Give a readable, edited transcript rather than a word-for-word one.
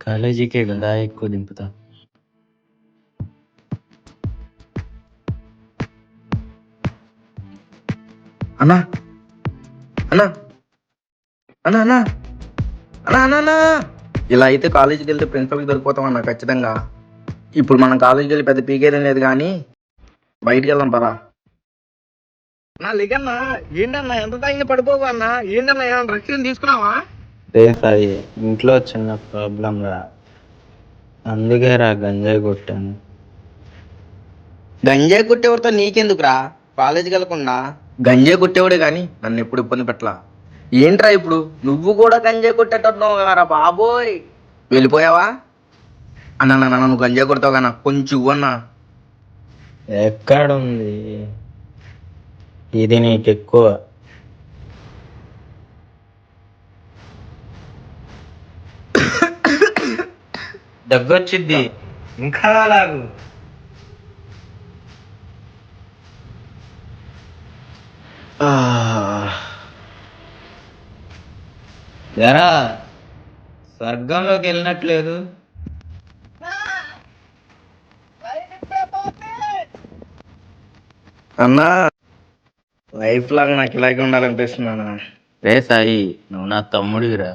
కాలేజీకే కదా ఎక్కువ దింపుతా. అన్నా అన్నా అన్నా అన్నా అన్నా అన్నా అన్నా ఇలా అయితే కాలేజీకి వెళ్తే ప్రిన్సిపల్కి దొరికిపోతాం అన్న ఖచ్చితంగా. ఇప్పుడు మనం కాలేజీకి వెళ్ళి పెద్ద పీకేదేం లేదు కానీ బయటికి వెళ్దాం పదా. నా లేకన్నా ఏంటన్నా ఎంత తాగి పడిపోవా అన్న? ఏంటన్నా ఏమన్నా రక్షణ తీసుకున్నావా? సాయి ఇంట్లో చిన్న ప్రాబ్లం రా, అందుకే రా గంజాయి కొట్టాను. గంజాయి కొట్టేవాడితో నీకెందుకురా? కాలేజీకి వెళ్ళకుండా గంజాయి కొట్టేవాడే కానీ నన్ను ఎప్పుడు ఇబ్బంది పెట్టలా. ఏంట్రా ఇప్పుడు నువ్వు కూడా గంజాయి కొట్టేటట్టున్నావు కదరా బాబోయ్. వెళ్ళిపోయావా అన్న? నువ్వు గంజాయి కొడతావు కన్నా కొంచెం ఇవ్వన్నా. ఎక్కడుంది ఇది నీకు ఎక్కువ. దగ్గొచ్చిద్ది, ఇంకా లాగు. జరా స్వర్గంలోకి వెళ్ళినట్లేదు. అన్నా లైఫ్ లాగా నాకు ఇలాగే ఉండాలనిపిస్తున్నాను. రే సాయి, నువ్వు నా తమ్ముడివిరా.